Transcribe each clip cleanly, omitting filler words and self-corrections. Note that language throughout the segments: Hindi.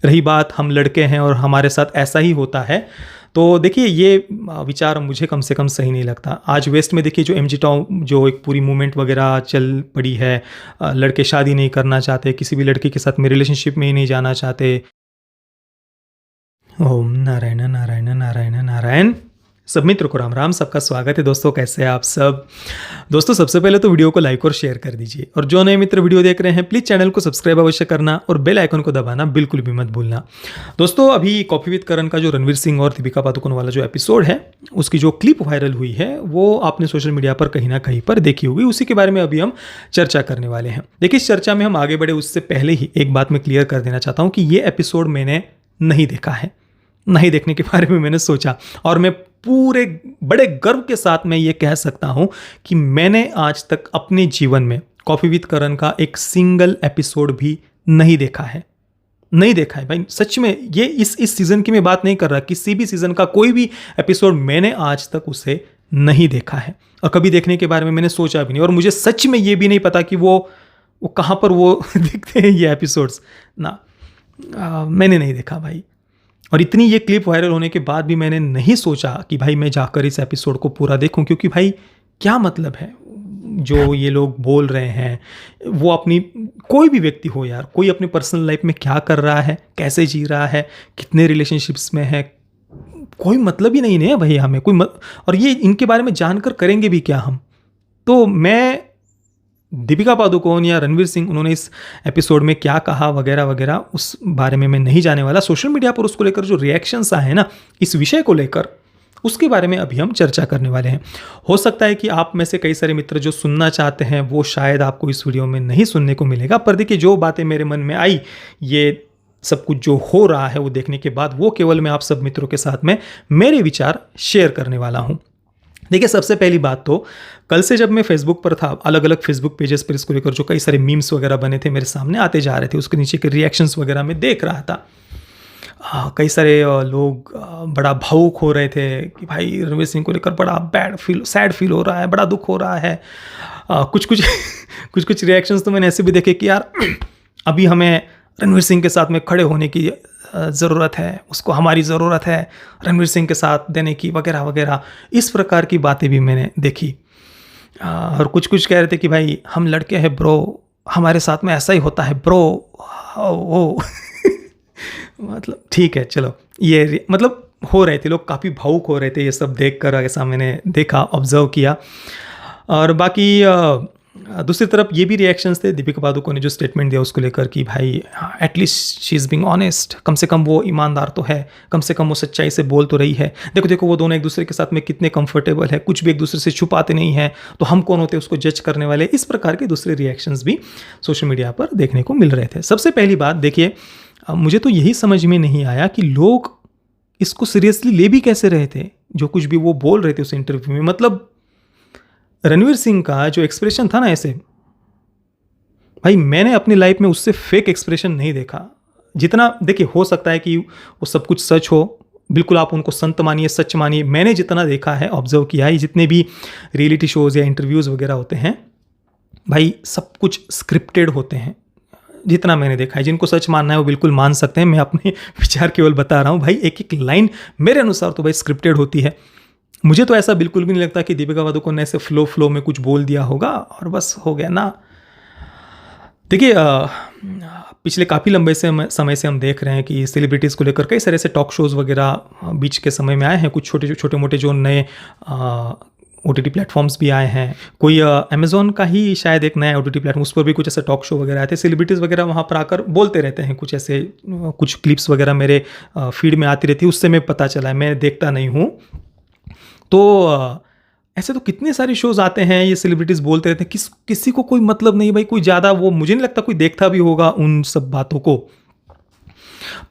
रही बात हम लड़के हैं और हमारे साथ ऐसा ही होता है, तो देखिए ये विचार मुझे कम से कम सही नहीं लगता। आज वेस्ट में देखिए जो एमजी टाउन जो एक पूरी मूवमेंट वगैरह चल पड़ी है, लड़के शादी नहीं करना चाहते, किसी भी लड़की के साथ में रिलेशनशिप में ही नहीं जाना चाहते। ओम नारायण नारायण नारायण नारायण। सब मित्रों को राम राम, सबका स्वागत है दोस्तों। कैसे हैं आप सब दोस्तों? सबसे पहले तो वीडियो को लाइक और शेयर कर दीजिए, और जो नए मित्र वीडियो देख रहे हैं प्लीज़ चैनल को सब्सक्राइब अवश्य करना और बेल आइकन को दबाना बिल्कुल भी मत भूलना। दोस्तों अभी कॉफी विद करण का जो रणवीर सिंह और दीपिका पादुकोण वाला जो एपिसोड है, उसकी जो क्लिप वायरल हुई है वो आपने सोशल मीडिया पर कहीं ना कहीं पर देखी होगी। उसी के बारे में अभी हम चर्चा करने वाले हैं। देखिए इस चर्चा में हम आगे बढ़े उससे पहले ही एक बात मैं क्लियर कर देना चाहता हूँ कि ये एपिसोड मैंने नहीं देखा है, नहीं देखने के बारे में मैंने सोचा, और मैं पूरे बड़े गर्व के साथ मैं ये कह सकता हूं कि मैंने आज तक अपने जीवन में कॉफी विद करण का एक सिंगल एपिसोड भी नहीं देखा है। नहीं देखा है भाई, सच में। ये इस सीजन की मैं बात नहीं कर रहा, किसी भी सीजन का कोई भी एपिसोड मैंने आज तक उसे नहीं देखा है, और कभी देखने के बारे में मैंने सोचा भी नहीं। और मुझे सच में ये भी नहीं पता कि वो कहाँ पर वो दिखते हैं ये एपिसोड्स ना। मैंने नहीं देखा भाई, और इतनी ये क्लिप वायरल होने के बाद भी मैंने नहीं सोचा कि भाई मैं जाकर इस एपिसोड को पूरा देखूं, क्योंकि भाई क्या मतलब है जो ये लोग बोल रहे हैं। वो अपनी, कोई भी व्यक्ति हो यार, कोई अपनी पर्सनल लाइफ में क्या कर रहा है, कैसे जी रहा है, कितने रिलेशनशिप्स में है, कोई मतलब ही नहीं है भाई हमें और ये इनके बारे में जानकर करेंगे भी क्या हम। तो मैं दीपिका पादुकोण या रणवीर सिंह उन्होंने इस एपिसोड में क्या कहा वगैरह वगैरह उस बारे में मैं नहीं जाने वाला। सोशल मीडिया पर उसको लेकर जो रिएक्शंस आए हैं ना इस विषय को लेकर, उसके बारे में अभी हम चर्चा करने वाले हैं। हो सकता है कि आप में से कई सारे मित्र जो सुनना चाहते हैं वो शायद आपको इस वीडियो में नहीं सुनने को मिलेगा, पर देखिए जो बातें मेरे मन में आई, ये सब कुछ जो हो रहा है वो देखने के बाद, वो केवल मैं आप सब मित्रों के साथ में मेरे विचार शेयर करने वाला हूँ। देखिए सबसे पहली बात तो, कल से जब मैं फेसबुक पर था, अलग अलग फेसबुक पेजेस पर इसको लेकर जो कई सारे मीम्स वगैरह बने थे मेरे सामने आते जा रहे थे, उसके नीचे के रिएक्शंस वगैरह मैं देख रहा था। कई सारे लोग बड़ा भावुक हो रहे थे कि भाई रणवीर सिंह को लेकर बड़ा सैड फील हो रहा है, बड़ा दुख हो रहा है। कुछ कुछ कुछ कुछ रिएक्शंस तो मैंने ऐसे भी देखे कि यार अभी हमें रणवीर सिंह के साथ में खड़े होने की ज़रूरत है, उसको हमारी ज़रूरत है रणवीर सिंह के साथ देने की वगैरह वगैरह, इस प्रकार की बातें भी मैंने देखी। और कुछ कुछ कह रहे थे कि भाई हम लड़के हैं ब्रो, हमारे साथ में ऐसा ही होता है ब्रो। वो मतलब ठीक है चलो, ये मतलब हो रहे थे लोग, काफ़ी भावुक हो रहे थे ये सब देख कर, ऐसा मैंने देखा, ऑब्जर्व किया। और बाकी दूसरी तरफ ये भी रिएक्शंस थे दीपिका पादुकोण ने जो स्टेटमेंट दिया उसको लेकर कि भाई at least she is being honest, कम से कम वो ईमानदार तो है, कम से कम वो सच्चाई से बोल तो रही है। देखो देखो वो दोनों एक दूसरे के साथ में कितने कंफर्टेबल है, कुछ भी एक दूसरे से छुपाते नहीं हैं, तो हम कौन होते उसको जज करने वाले। इस प्रकार के दूसरे रिएक्शंस भी सोशल मीडिया पर देखने को मिल रहे थे। सबसे पहली बात देखिए, मुझे तो यही समझ में नहीं आया कि लोग इसको सीरियसली ले भी कैसे रहे थे, जो कुछ भी वो बोल रहे थे उस इंटरव्यू में। मतलब रणवीर सिंह का जो एक्सप्रेशन था ना ऐसे, भाई मैंने अपनी लाइफ में उससे फेक एक्सप्रेशन नहीं देखा। जितना देखिए हो सकता है कि वो सब कुछ सच हो, बिल्कुल आप उनको संत मानिए, सच मानिए, मैंने जितना देखा है, ऑब्जर्व किया है, जितने भी रियलिटी शोज़ या इंटरव्यूज़ वगैरह होते हैं भाई सब कुछ स्क्रिप्टेड होते हैं। जितना मैंने देखा है, जिनको सच मानना है वो बिल्कुल मान सकते हैं, मैं अपने विचार केवल बता रहा हूँ। भाई एक एक लाइन मेरे अनुसार तो भाई स्क्रिप्टेड होती है। मुझे तो ऐसा बिल्कुल भी नहीं लगता कि दीपिका पादुकोण ने ऐसे फ्लो में कुछ बोल दिया होगा और बस हो गया ना। देखिए पिछले काफ़ी लंबे समय से हम देख रहे हैं कि सेलिब्रिटीज़ को लेकर कई सारे ऐसे टॉक शोज़ वगैरह बीच के समय में आए हैं। कुछ छोटे मोटे जो नए OTT प्लेटफॉर्म्स भी आए हैं। कोई अमेज़ॉन का ही शायद एक नया OTT प्लेटफॉर्म, उस पर भी कुछ ऐसे टॉक शो वगैरह आए थे। सेलिब्रिटीज़ वगैरह वहाँ पर आकर बोलते रहते हैं, कुछ ऐसे कुछ क्लिप्स वगैरह मेरे फीड में आती रहती है, उससे मैं पता चला है, मैं देखता नहीं हूँ। तो ऐसे तो कितने सारे शोज़ आते हैं, ये सेलिब्रिटीज़ बोलते रहते हैं, किसी को कोई मतलब नहीं भाई, कोई ज़्यादा वो मुझे नहीं लगता कोई देखता भी होगा उन सब बातों को।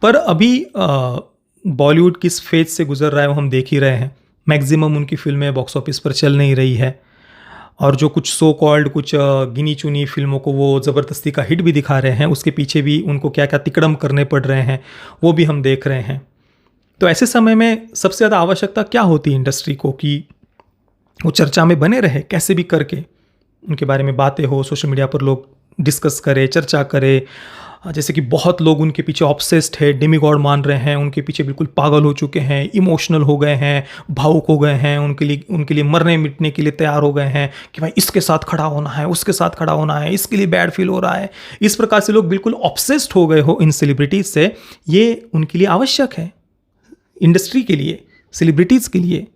पर अभी बॉलीवुड किस फेज से गुजर रहा है वो हम देख ही रहे हैं। मैक्सिमम उनकी फिल्में बॉक्स ऑफिस पर चल नहीं रही है, और जो कुछ सो कॉल्ड कुछ गिनी चुनी फिल्मों को वो ज़बरदस्ती का हिट भी दिखा रहे हैं, उसके पीछे भी उनको क्या क्या तिकड़म करने पड़ रहे हैं वो भी हम देख रहे हैं। तो ऐसे समय में सबसे ज़्यादा आवश्यकता क्या होती है इंडस्ट्री को कि वो चर्चा में बने रहे, कैसे भी करके उनके बारे में बातें हो, सोशल मीडिया पर लोग डिस्कस करें, चर्चा करें, जैसे कि बहुत लोग उनके पीछे ऑब्सेस्ड है, डेमीगॉड मान रहे हैं, उनके पीछे बिल्कुल पागल हो चुके हैं, इमोशनल हो गए हैं, भावुक हो गए हैं, उनके लिए मरने मिटने के लिए तैयार हो गए हैं कि भाई इसके साथ खड़ा होना है, उसके साथ खड़ा होना है, इसके लिए बैड फील हो रहा है। इस प्रकार से लोग बिल्कुल ऑब्सेस्ड हो गए हो इन सेलिब्रिटीज से। ये उनके लिए आवश्यक है, इंडस्ट्री के लिए, सेलिब्रिटीज़ के लिए।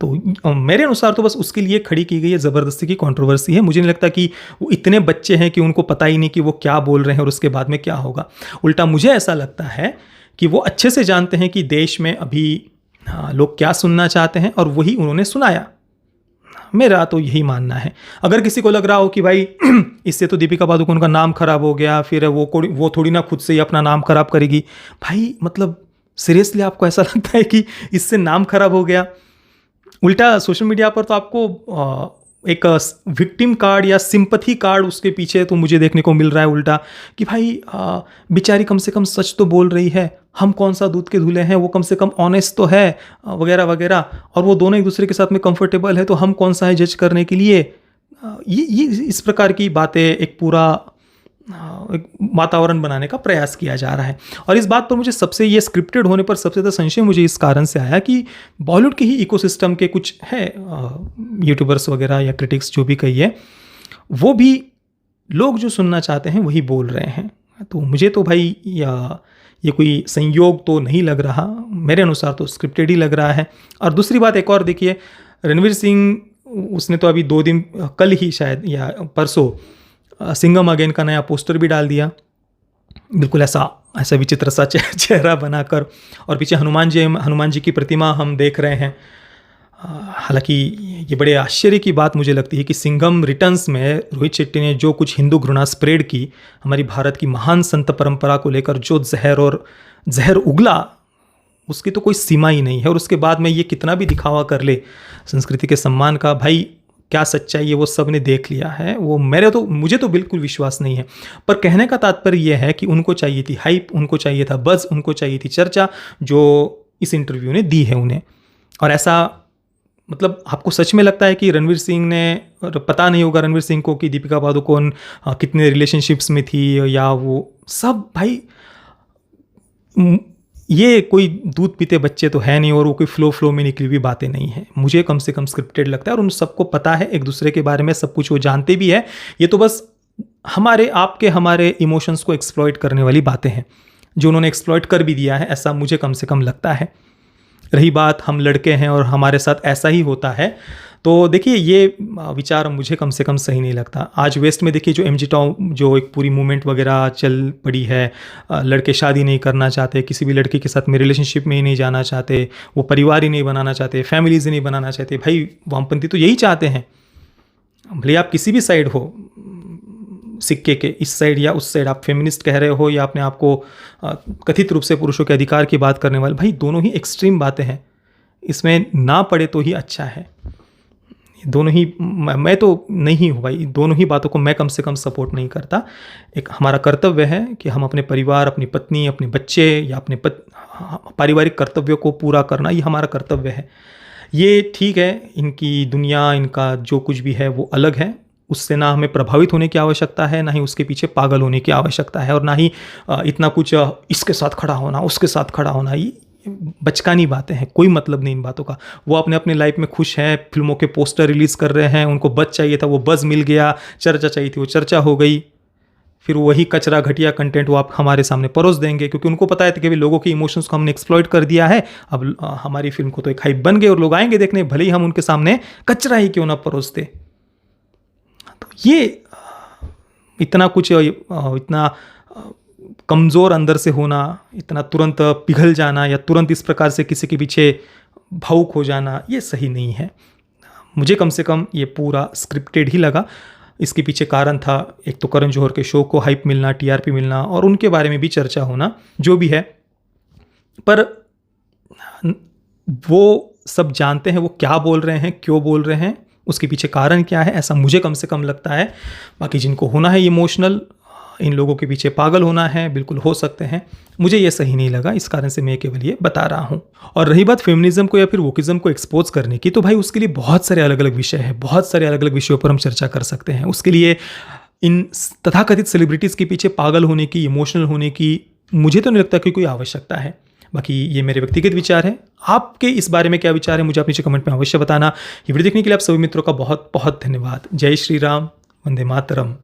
तो मेरे अनुसार तो बस उसके लिए खड़ी की गई है ज़बरदस्ती की कंट्रोवर्सी है। मुझे नहीं लगता कि वो इतने बच्चे हैं कि उनको पता ही नहीं कि वो क्या बोल रहे हैं और उसके बाद में क्या होगा। उल्टा मुझे ऐसा लगता है कि वो अच्छे से जानते हैं कि देश में अभी लोग क्या सुनना चाहते हैं और वही उन्होंने सुनाया। मेरा तो यही मानना है। अगर किसी को लग रहा हो कि भाई इससे तो दीपिका पादुकोण का नाम खराब हो गया, फिर वो थोड़ी ना खुद से ही अपना नाम खराब करेगी, भाई मतलब सीरियसली आपको ऐसा लगता है कि इससे नाम खराब हो गया? उल्टा सोशल मीडिया पर तो आपको एक विक्टिम कार्ड या सिंपथी कार्ड उसके पीछे तो मुझे देखने को मिल रहा है उल्टा, कि भाई बेचारी कम से कम सच तो बोल रही है, हम कौन सा दूध के धुले हैं, वो कम से कम ऑनेस्ट तो है, वगैरह वगैरह, और वो दोनों एक दूसरे के साथ में कंफर्टेबल है, तो हम कौन सा है जज करने के लिए। ये इस प्रकार की बातें एक पूरा एक वातावरण बनाने का प्रयास किया जा रहा है। और इस बात पर मुझे सबसे ये स्क्रिप्टेड होने पर सबसे ज़्यादा संशय मुझे इस कारण से आया कि बॉलीवुड के ही इकोसिस्टम के कुछ है यूट्यूबर्स वगैरह या क्रिटिक्स जो भी कहिए, वो भी लोग जो सुनना चाहते हैं वही बोल रहे हैं। तो मुझे तो भाई ये कोई संयोग तो नहीं लग रहा, मेरे अनुसार तो स्क्रिप्टेड ही लग रहा है। और दूसरी बात एक और देखिए, रणवीर सिंह उसने तो अभी 2 दिन कल ही शायद या परसों सिंघम अगेन का नया पोस्टर भी डाल दिया, बिल्कुल ऐसा विचित्र सा चेहरा बनाकर, और पीछे हनुमान जी की प्रतिमा हम देख रहे हैं। हालांकि ये बड़े आश्चर्य की बात मुझे लगती है कि सिंघम रिटर्न्स में रोहित शेट्टी ने जो कुछ हिंदू घृणा स्प्रेड की, हमारी भारत की महान संत परंपरा को लेकर जो जहर उगला, उसकी तो कोई सीमा ही नहीं है। और उसके बाद में ये कितना भी दिखावा कर ले संस्कृति के सम्मान का, भाई क्या सच्चाई है वो सब ने देख लिया है। वो मुझे तो बिल्कुल विश्वास नहीं है। पर कहने का तात्पर्य यह है कि उनको चाहिए थी हाइप, उनको चाहिए था बज़, उनको चाहिए थी चर्चा, जो इस इंटरव्यू ने दी है उन्हें। और ऐसा मतलब आपको सच में लगता है कि रणवीर सिंह ने, पता नहीं होगा रणवीर सिंह को कि दीपिका पादुकोण कितने रिलेशनशिप्स में थी या वो सब, भाई ये कोई दूध पीते बच्चे तो है नहीं और वो कोई फ्लो में निकली हुई बातें नहीं है। मुझे कम से कम स्क्रिप्टेड लगता है और उन सबको पता है एक दूसरे के बारे में सब कुछ, वो जानते भी है। ये तो बस हमारे इमोशंस को एक्सप्लॉइट करने वाली बातें हैं जो उन्होंने एक्सप्लॉइट कर भी दिया है, ऐसा मुझे कम से कम लगता है। रही बात हम लड़के हैं और हमारे साथ ऐसा ही होता है, तो देखिए ये विचार मुझे कम से कम सही नहीं लगता। आज वेस्ट में देखिए जो MG टाउन जो एक पूरी मूवमेंट वगैरह चल पड़ी है, लड़के शादी नहीं करना चाहते, किसी भी लड़की के साथ में रिलेशनशिप में ही नहीं जाना चाहते, वो परिवार ही नहीं बनाना चाहते, फैमिलीज ही नहीं बनाना चाहते। भाई वामपंथी तो यही चाहते हैं, भले आप किसी भी साइड हो सिक्के के, इस साइड या उस साइड, आप फेमिनिस्ट कह रहे हो या अपने आप को कथित रूप से पुरुषों के अधिकार की बात करने वाले, भाई दोनों ही एक्सट्रीम बातें हैं, इसमें ना पड़े तो ही अच्छा है। दोनों ही मैं तो नहीं हूँ भाई, दोनों ही बातों को मैं कम से कम सपोर्ट नहीं करता। एक हमारा कर्तव्य है कि हम अपने परिवार, अपनी पत्नी, अपने बच्चे या अपने पारिवारिक कर्तव्यों को पूरा करना, ये हमारा कर्तव्य है। ये ठीक है, इनकी दुनिया, इनका जो कुछ भी है वो अलग है, उससे ना हमें प्रभावित होने की आवश्यकता है, ना ही उसके पीछे पागल होने की आवश्यकता है, और ना ही इतना कुछ इसके साथ खड़ा होना, उसके साथ खड़ा होना, ये बचकानी बातें हैं, कोई मतलब नहीं इन बातों का। वो अपने लाइफ में खुश हैं, फिल्मों के पोस्टर रिलीज़ कर रहे हैं, उनको बज़ चाहिए था वो बज़ मिल गया, चर्चा चाहिए थी वो चर्चा हो गई, फिर वही कचरा घटिया कंटेंट वो आप हमारे सामने परोस देंगे, क्योंकि उनको पता है कि लोगों के इमोशंस को हमने एक्सप्लॉइट कर दिया है। अब हमारी फिल्म को तो एक हाइप बन गए और लोग आएंगे देखने, भले ही हम उनके सामने कचरा ही क्यों ना परोसते। तो ये इतना कमज़ोर अंदर से होना, इतना तुरंत पिघल जाना या तुरंत इस प्रकार से किसी के पीछे भावुक हो जाना, ये सही नहीं है। मुझे कम से कम ये पूरा स्क्रिप्टेड ही लगा। इसके पीछे कारण था एक तो करण जौहर के शो को हाइप मिलना, TRP मिलना और उनके बारे में भी चर्चा होना, जो भी है। पर वो सब जानते हैं वो क्या बोल रहे हैं, क्यों बोल रहे हैं, उसके पीछे कारण क्या है, ऐसा मुझे कम से कम लगता है। बाकी जिनको होना है इमोशनल, इन लोगों के पीछे पागल होना है, बिल्कुल हो सकते हैं। मुझे ये सही नहीं लगा, इस कारण से मैं केवल ये बता रहा हूँ। और रही बात फेमिनिज्म को या फिर वोकिज्म को एक्सपोज करने की, तो भाई उसके लिए बहुत सारे अलग अलग विषय हैं, बहुत सारे अलग अलग विषयों पर हम चर्चा कर सकते हैं। उसके लिए इन तथाकथित सेलिब्रिटीज़ के पीछे पागल होने की, इमोशनल होने की मुझे तो नहीं लगता कि कोई आवश्यकता है। बाकी ये मेरे व्यक्तिगत विचार है। आपके इस बारे में क्या विचार है मुझे आप नीचे कमेंट में अवश्य बताना। ये वीडियो देखने के लिए आप सभी मित्रों का बहुत बहुत धन्यवाद। जय श्री राम, वंदे मातरम।